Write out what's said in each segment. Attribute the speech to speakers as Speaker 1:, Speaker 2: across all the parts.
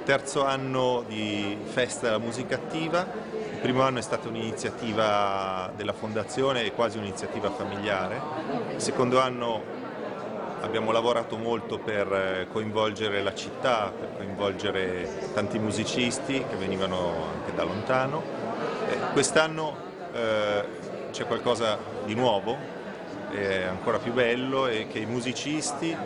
Speaker 1: terzo anno di Festa della Musica Attiva. Il primo anno è stata un'iniziativa della Fondazione e quasi un'iniziativa familiare. Il secondo anno abbiamo lavorato molto per coinvolgere la città, per coinvolgere tanti musicisti che venivano anche da lontano. Quest'anno c'è qualcosa di nuovo, ancora più bello, è che i musicisti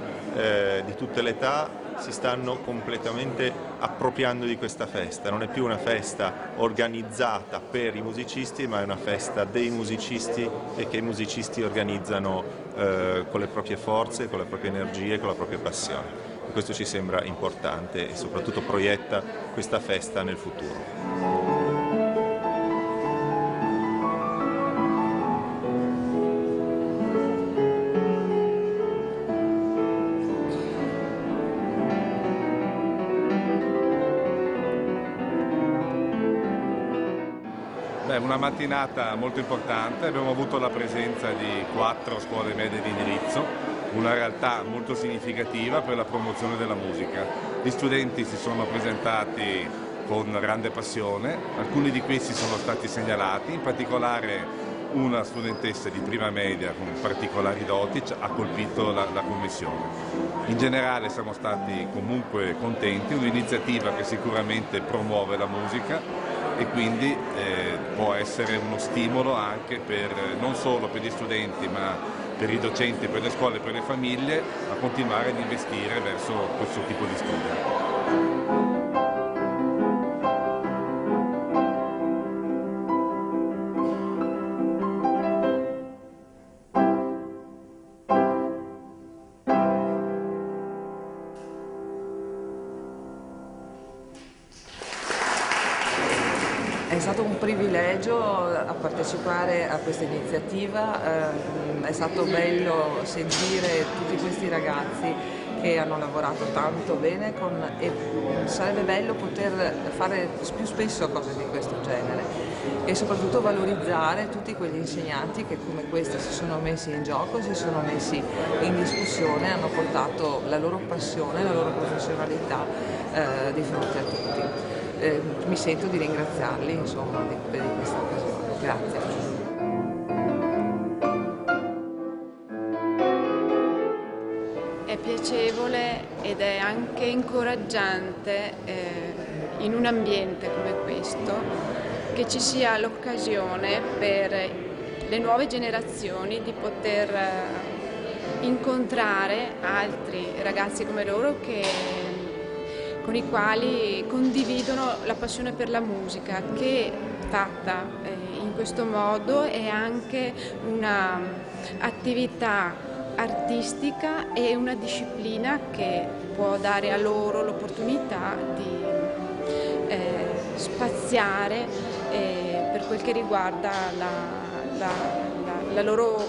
Speaker 1: di tutte le età si stanno completamente appropriando di questa festa. Non è più una festa organizzata per i musicisti, ma è una festa dei musicisti e che i musicisti organizzano con le proprie forze, con le proprie energie, con la propria passione. E questo ci sembra importante e soprattutto proietta questa festa nel futuro.
Speaker 2: Una mattinata molto importante, abbiamo avuto la presenza di 4 scuole medie di indirizzo, una realtà molto significativa per la promozione della musica. Gli studenti si sono presentati con grande passione, alcuni di questi sono stati segnalati, in particolare una studentessa di prima media con particolari doti ha colpito la commissione. In generale siamo stati comunque contenti, un'iniziativa che sicuramente promuove la musica e quindi può essere uno stimolo anche non solo per gli studenti ma per i docenti, per le scuole, per le famiglie a continuare ad investire verso questo tipo di studio.
Speaker 3: È stato un privilegio a partecipare a questa iniziativa, è stato bello sentire tutti questi ragazzi che hanno lavorato tanto bene e sarebbe bello poter fare più spesso cose di questo genere e soprattutto valorizzare tutti quegli insegnanti che come questa si sono messi in gioco, si sono messi in discussione, hanno portato la loro passione, la loro professionalità di fronte a tutti. Mi sento di ringraziarli insomma, per questa occasione. Grazie.
Speaker 4: È piacevole ed è anche incoraggiante in un ambiente come questo che ci sia l'occasione per le nuove generazioni di poter incontrare altri ragazzi come loro con i quali condividono la passione per la musica, che fatta in questo modo è anche un'attività artistica e una disciplina che può dare a loro l'opportunità di spaziare per quel che riguarda la loro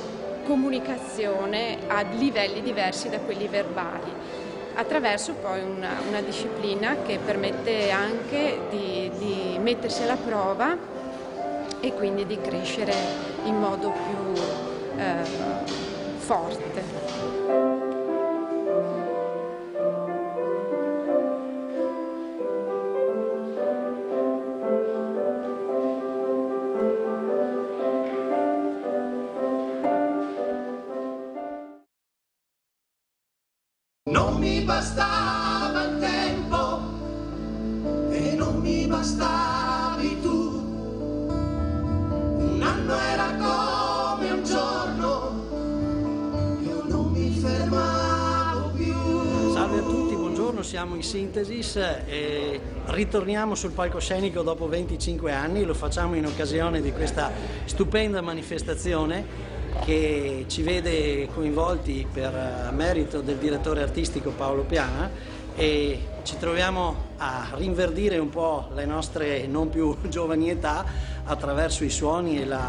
Speaker 4: comunicazione a livelli diversi da quelli verbali, attraverso poi una disciplina che permette anche di mettersi alla prova e quindi di crescere in modo più forte.
Speaker 5: Non mi bastava il tempo e non mi bastavi tu. Un anno era come un giorno, io non mi fermavo più.
Speaker 6: Salve a tutti, buongiorno, siamo in Synthesis e ritorniamo sul palcoscenico dopo 25 anni, lo facciamo in occasione di questa stupenda manifestazione che ci vede coinvolti per merito del direttore artistico Paolo Piana e ci troviamo a rinverdire un po' le nostre non più giovani età attraverso i suoni e la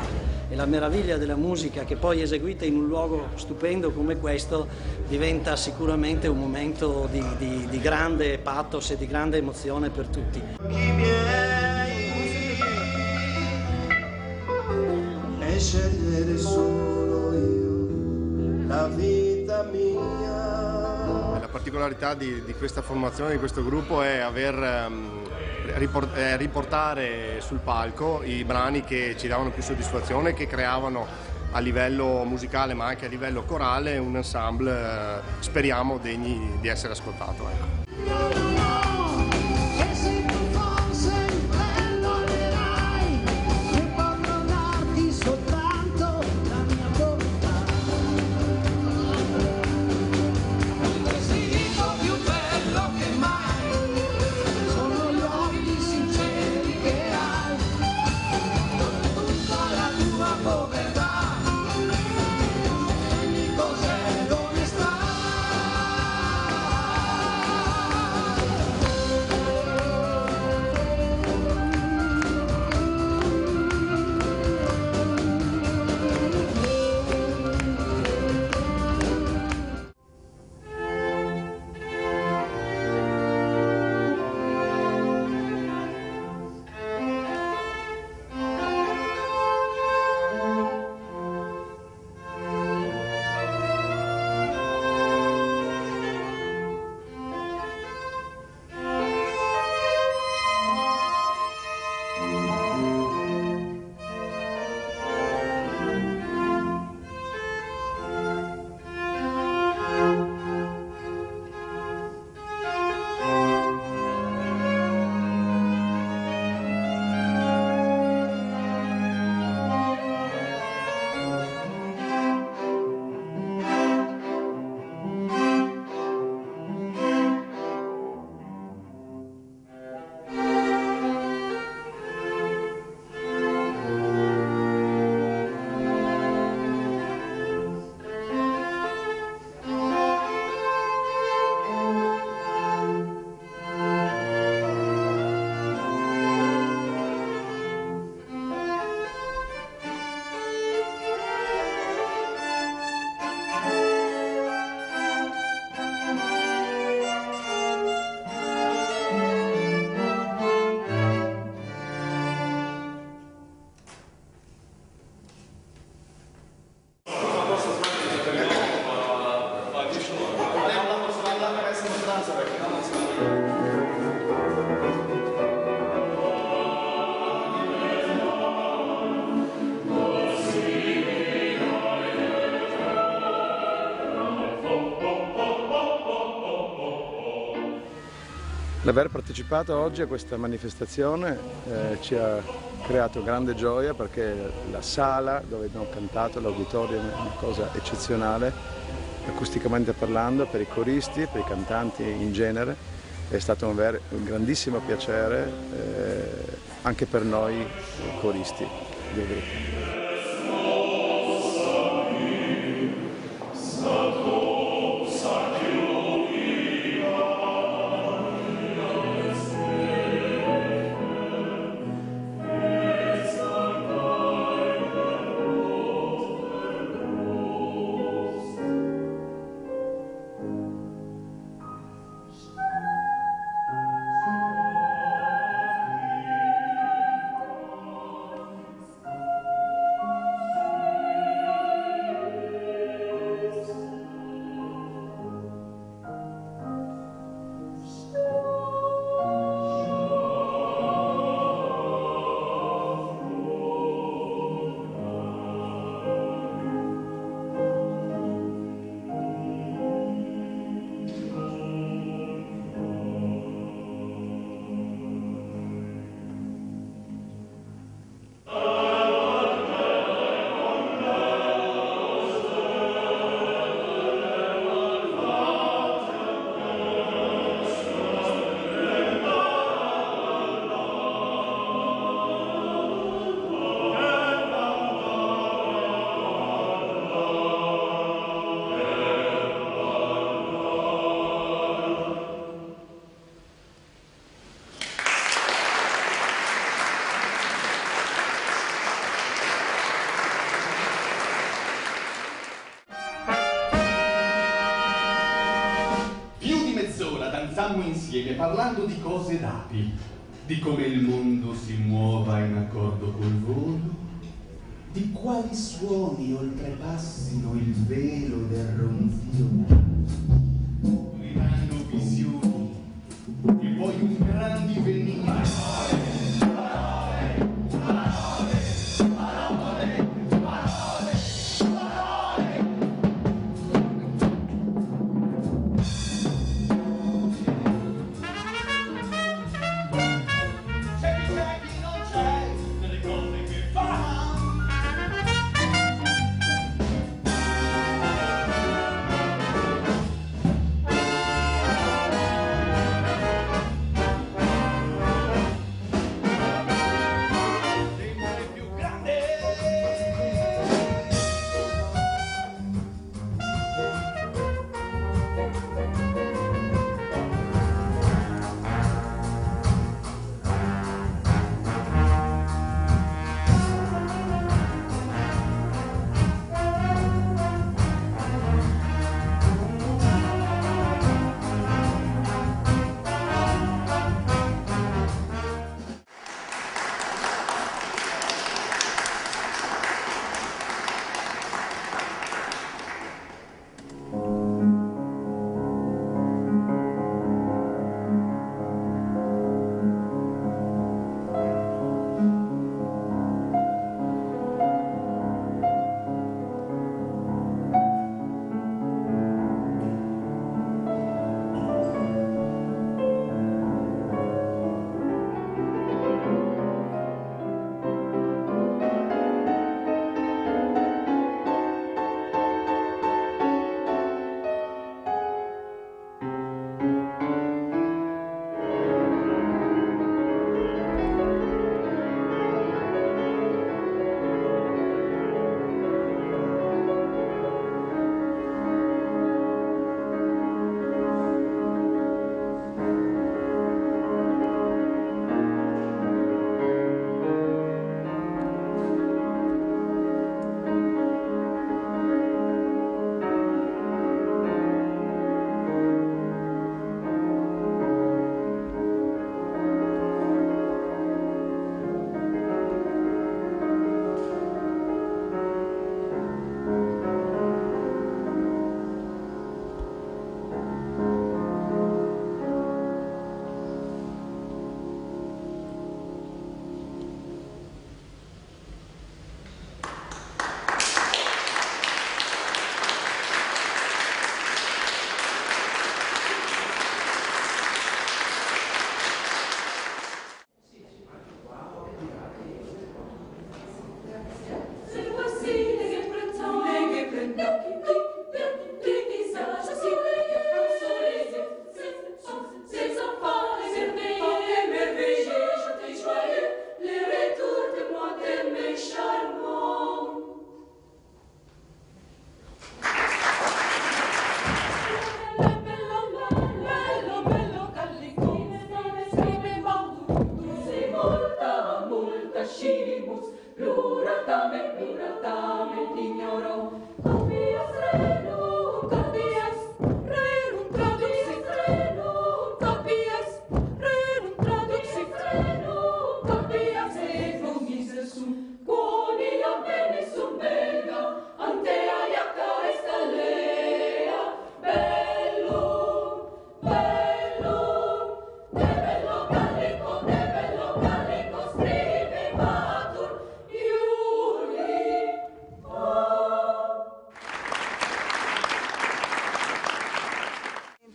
Speaker 6: meraviglia della musica che poi eseguita in un luogo stupendo come questo diventa sicuramente un momento di grande pathos e di grande emozione per tutti.
Speaker 5: E scegliere solo io la vita mia.
Speaker 7: particolarità di questa formazione, di questo gruppo, è riportare sul palco i brani che ci davano più soddisfazione, che creavano a livello musicale ma anche a livello corale un ensemble, speriamo, degni di essere ascoltato. Ecco.
Speaker 8: L'aver partecipato oggi a questa manifestazione ci ha creato grande gioia, perché la sala dove abbiamo cantato, l'auditorium, è una cosa eccezionale, acusticamente parlando, per i coristi, per i cantanti in genere. È stato un grandissimo piacere anche per noi coristi del gruppo.
Speaker 9: Danzammo insieme parlando di cose d'api, di come il mondo si muova in accordo col volo, di quali suoni oltrepassino il velo del ronzio.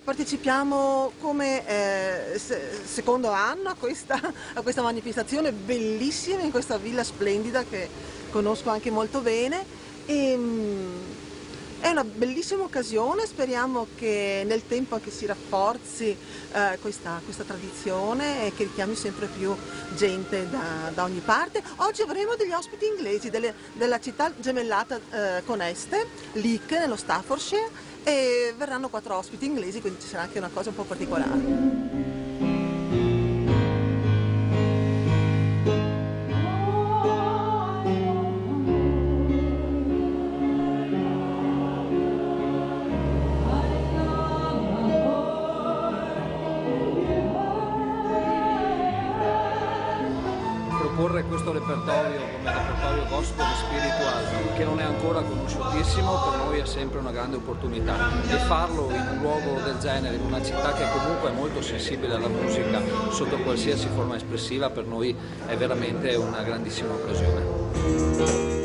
Speaker 10: partecipiamo come secondo anno a questa manifestazione bellissima in questa villa splendida che conosco anche molto bene. È una bellissima occasione, speriamo che nel tempo anche si rafforzi questa tradizione e che richiami sempre più gente da ogni parte. Oggi avremo degli ospiti inglesi della città gemellata con Este, Leek, nello Staffordshire, e verranno 4 ospiti inglesi, quindi ci sarà anche una cosa un po' particolare.
Speaker 11: Proporre questo repertorio come repertorio gospel spiritual, che non è ancora conosciutissimo, per noi è sempre una grande opportunità, e farlo in un luogo del genere, in una città che comunque è molto sensibile alla musica sotto qualsiasi forma espressiva, per noi è veramente una grandissima occasione.